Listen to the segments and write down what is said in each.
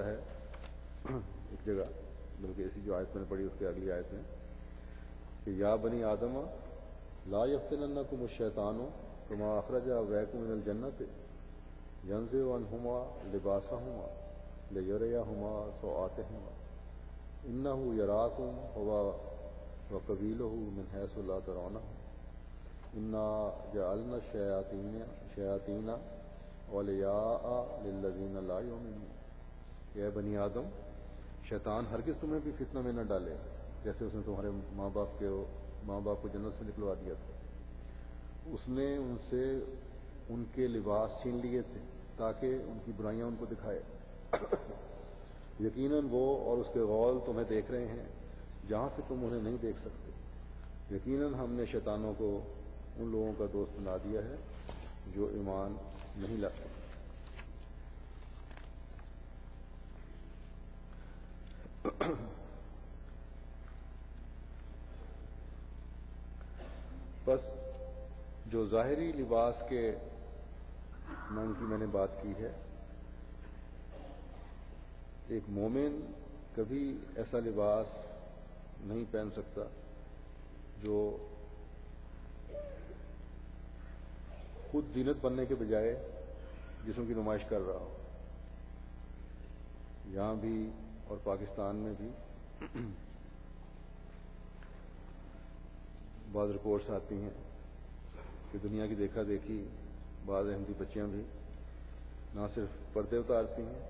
ہے ایک جگہ، بلکہ ایسی جو آیت میں نے پڑھی اس کے اگلی آیت میں کہ یا بنی آدم لا یفتننکم الشیطان کما اخرج ابویکم من الجنۃ ینزع عنہما لباسہما لیریہما سوآتہما انہ یراکم ہوا وقبیلہ من حیث لا ترونہم انا جعلنا الشیاطین اولیاء للذین لا یؤمنون۔ اے بنی آدم، شیطان ہرگز تمہیں بھی فتنہ میں نہ ڈالے جیسے اس نے تمہارے ماں باپ کو جنت سے نکلوا دیا تھا۔ اس نے ان سے ان کے لباس چھین لیے تھے تاکہ ان کی برائیاں ان کو دکھائے۔ یقیناً وہ اور اس کے غول تمہیں دیکھ رہے ہیں جہاں سے تم انہیں نہیں دیکھ سکتے۔ یقیناً ہم نے شیطانوں کو ان لوگوں کا دوست بنا دیا ہے جو ایمان نہیں لاتے۔ بس جو ظاہری لباس کے ننگ کی میں نے بات کی ہے، ایک مومن کبھی ایسا لباس نہیں پہن سکتا جو خود زینت بننے کے بجائے جسم کی نمائش کر رہا ہو۔ یہاں بھی اور پاکستان میں بھی بعض رپورٹس آتی ہیں کہ دنیا کی دیکھا دیکھی بعض احمدی بچیاں بھی نہ صرف پردے اتارتی ہیں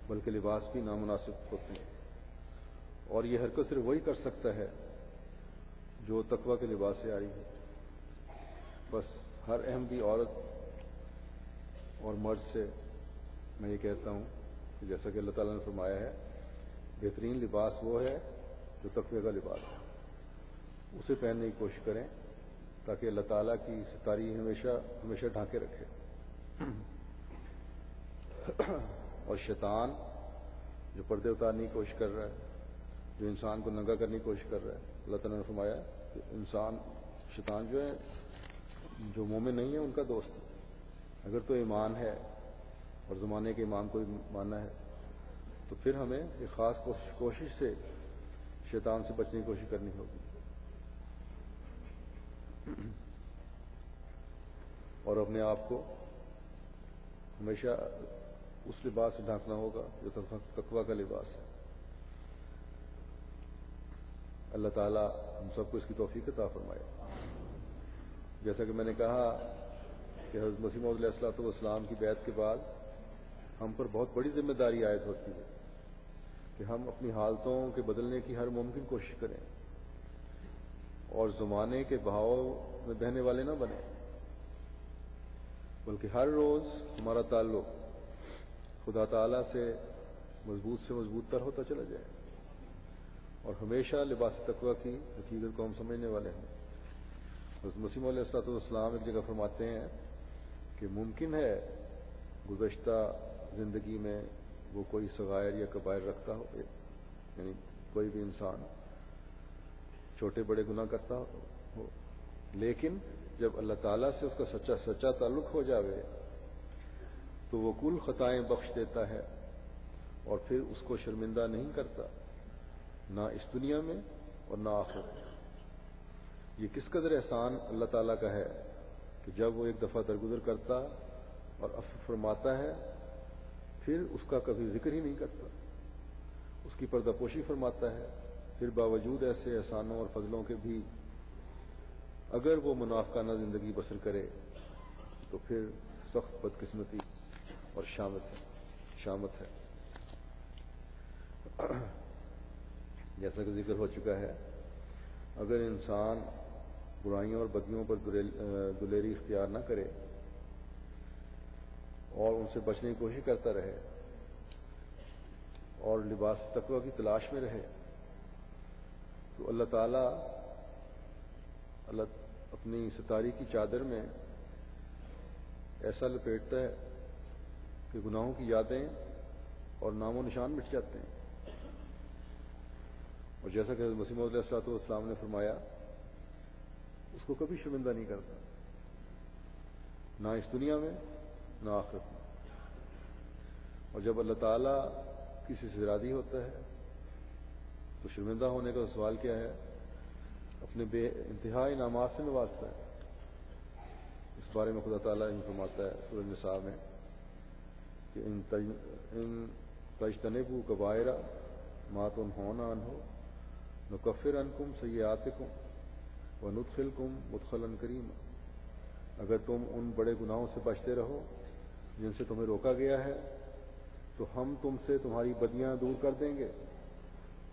بلکہ لباس بھی نامناسب ہوتے ہیں، اور یہ حرکت صرف وہی کر سکتا ہے جو تقوی کے لباس سے آ رہی ہے۔ بس ہر احمدی عورت اور مرد سے میں یہ کہتا ہوں کہ جیسا کہ اللہ تعالیٰ نے فرمایا ہے، بہترین لباس وہ ہے جو تقوی کا لباس ہے، اسے پہننے کی کوشش کریں تاکہ اللہ تعالیٰ کی ستاری ہمیشہ ڈھانکے رکھے۔ اور شیطان جو پردے اتارنے کی کوشش کر رہا ہے، جو انسان کو ننگا کرنے کی کوشش کر رہا ہے، اللہ تعالیٰ نے فرمایا کہ شیطان جو ہے، جو مومن نہیں ہے ان کا دوست ہے۔ اگر تو ایمان ہے اور زمانے کے امام کو بھی ماننا ہے تو پھر ہمیں ایک خاص کوشش سے شیطان سے بچنے کی کوشش کرنی ہوگی، اور اپنے آپ کو ہمیشہ اس لباس سے ڈھانکنا ہوگا جو تقویٰ کا لباس ہے۔ اللہ تعالیٰ ہم سب کو اس کی توفیق عطا فرمائے۔ جیسا کہ میں نے کہا کہ حضرت مسیح موعود علیہ الصلوۃ والسلام کی بیعت کے بعد ہم پر بہت بڑی ذمہ داری عائد ہوتی ہے کہ ہم اپنی حالتوں کے بدلنے کی ہر ممکن کوشش کریں اور زمانے کے بہاؤ میں بہنے والے نہ بنیں، بلکہ ہر روز ہمارا تعلق خدا تعالیٰ سے مضبوط تر ہوتا چلا جائے اور ہمیشہ لباس تقویٰ کی حقیقت کو ہم سمجھنے والے ہوں۔ حضرت مسیح موعود علیہ الصلوۃ والسلام ایک جگہ فرماتے ہیں کہ ممکن ہے گزشتہ زندگی میں وہ کوئی صغائر یا کبائر رکھتا ہو، یعنی کوئی بھی انسان چھوٹے بڑے گناہ کرتا ہو، لیکن جب اللہ تعالیٰ سے اس کا سچا تعلق ہو جاوے تو وہ کل خطائیں بخش دیتا ہے اور پھر اس کو شرمندہ نہیں کرتا، نہ اس دنیا میں اور نہ آخرت میں۔ یہ کس قدر احسان اللہ تعالیٰ کا ہے کہ جب وہ ایک دفعہ درگزر کرتا اور عفو فرماتا ہے پھر اس کا کبھی ذکر ہی نہیں کرتا، اس کی پردہ پوشی فرماتا ہے، پھر باوجود ایسے احسانوں اور فضلوں کے بھی اگر وہ منافقانہ زندگی بسر کرے تو پھر سخت بدقسمتی اور شامت ہے۔ جیسا کہ ذکر ہو چکا ہے، اگر انسان برائیوں اور بدیوں پر دلیری اختیار نہ کرے اور ان سے بچنے کی کوشش کرتا رہے اور لباس تقویٰ کی تلاش میں رہے تو اللہ تعالیٰ اپنی ستاری کی چادر میں ایسا لپیٹتا ہے کہ گناہوں کی یادیں اور نام و نشان مٹ جاتے ہیں، اور جیسا کہ حضرت مسیح موعود علیہ الصلوۃ والسلام نے فرمایا اس کو کبھی شرمندہ نہیں کرتا، نہ اس دنیا میں نہ آخرت میں۔ اور جب اللہ تعالیٰ کسی سے راضی ہوتا ہے تو شرمندہ ہونے کا سوال کیا ہے؟ اپنے بے انتہا انعامات سے نوازتا ہے. اس بارے میں خدا تعالیٰ فرماتا ہے سورہ النساء میں کہ ان تجتنبوا کبائر ما تنہون عنہ نکفر عنکم سیئاتکم وندخلکم مدخلا کریما. اگر تم ان بڑے گناہوں سے بچتے رہو جن سے تمہیں روکا گیا ہے تو ہم تم سے تمہاری بدیاں دور کر دیں گے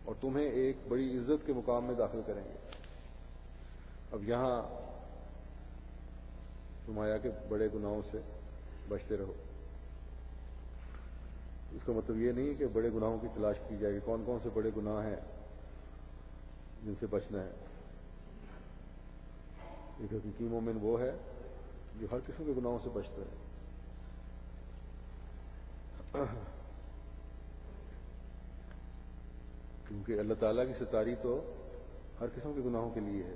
اور تمہیں ایک بڑی عزت کے مقام میں داخل کریں گے. اب یہاں فرمایا کہ بڑے گناہوں سے بچتے رہو. اس کا مطلب یہ نہیں کہ بڑے گناہوں کی تلاش کی جائے کہ کون کون سے بڑے گناہ ہیں جن سے بچنا ہے. ایک حقیقی مومن وہ ہے جو ہر قسم کے گناہوں سے بچتا ہے. کیونکہ اللہ تعالیٰ کی ستاری تو ہر قسم کے گناہوں کے لیے ہے.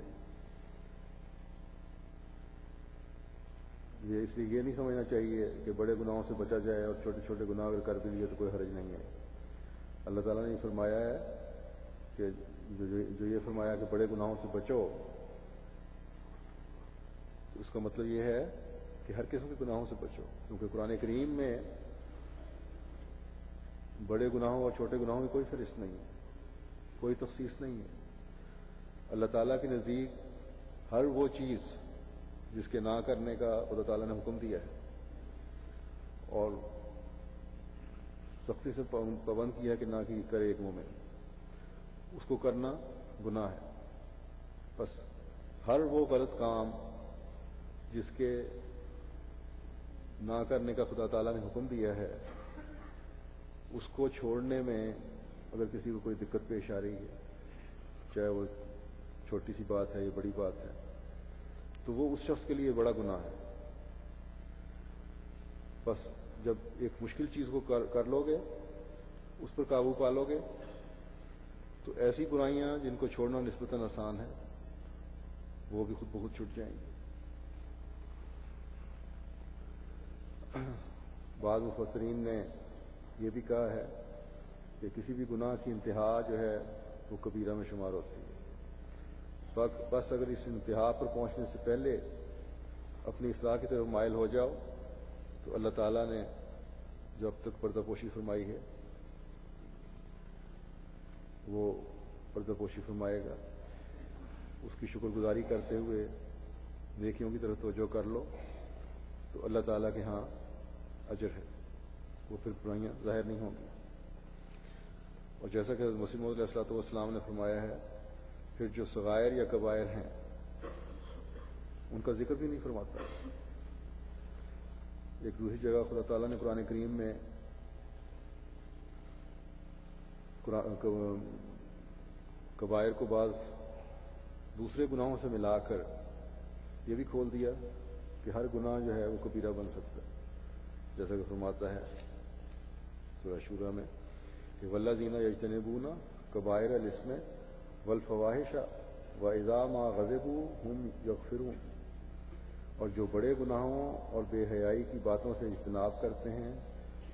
یہ اس لیے یہ نہیں سمجھنا چاہیے کہ بڑے گناہوں سے بچا جائے اور چھوٹے چھوٹے گناہ اگر کر بھی لیے تو کوئی حرج نہیں ہے. اللہ تعالیٰ نے یہ فرمایا ہے کہ جو یہ فرمایا کہ بڑے گناہوں سے بچو، تو اس کا مطلب یہ ہے کہ ہر قسم کے گناہوں سے بچو. کیونکہ قرآن کریم میں بڑے گناہوں اور چھوٹے گناہوں کی کوئی فہرست نہیں ہے، کوئی تخصیص نہیں ہے. اللہ تعالیٰ کے نزدیک ہر وہ چیز جس کے نہ کرنے کا خدا تعالیٰ نے حکم دیا ہے اور سختی سے پابند کیا ہے کہ نہ کہ کرے ایک مومن، اس کو کرنا گناہ ہے. بس ہر وہ غلط کام جس کے نہ کرنے کا خدا تعالیٰ نے حکم دیا ہے، اس کو چھوڑنے میں اگر کسی کو کوئی دقت پیش آ رہی ہے، چاہے وہ چھوٹی سی بات ہے یا بڑی بات ہے، تو وہ اس شخص کے لیے بڑا گناہ ہے. بس جب ایک مشکل چیز کو کر لو گے، اس پر قابو پا لو گے، تو ایسی برائیاں جن کو چھوڑنا نسبتاً آسان ہے وہ بھی خود بخود چھٹ جائیں گی. بعض مفسرین نے یہ بھی کہا ہے کہ کسی بھی گناہ کی انتہا جو ہے وہ کبیرہ میں شمار ہوتی ہے. بس اگر اس انتہا پر پہنچنے سے پہلے اپنی اصلاح کی طرف مائل ہو جاؤ تو اللہ تعالیٰ نے جو اب تک پردہ پوشی فرمائی ہے وہ پردہ پوشی فرمائے گا. اس کی شکر گزاری کرتے ہوئے نیکیوں کی طرف توجہ کر لو تو اللہ تعالیٰ کے ہاں اجر ہے، وہ پھر برائیاں ظاہر نہیں ہوں گی. اور جیسا کہ حضرت مسیح موعود علیہ الصلوۃ والسلام نے فرمایا ہے، پھر جو صغائر یا کبائر ہیں ان کا ذکر بھی نہیں فرماتا. ایک دوسری جگہ خدا تعالیٰ نے قرآن کریم میں کبائر کو بعض دوسرے گناہوں سے ملا کر یہ بھی کھول دیا کہ ہر گناہ جو ہے وہ کبیرہ بن سکتا ہے. جیسا کہ فرماتا ہے سورہ شورى میں کہ والذین یجتنبون کبائر الاسم والفواحش واذا ما غضبوا هم یغفرون. اور جو بڑے گناہوں اور بے حیائی کی باتوں سے اجتناب کرتے ہیں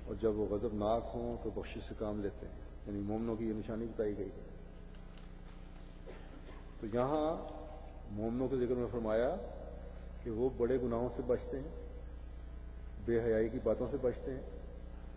اور جب وہ غضبناک ہوں تو بخشش سے کام لیتے ہیں. یعنی مومنوں کی یہ نشانی بتائی گئی ہے. تو یہاں مومنوں کے ذکر میں فرمایا کہ وہ بڑے گناہوں سے بچتے ہیں، بے حیائی کی باتوں سے بچتے ہیں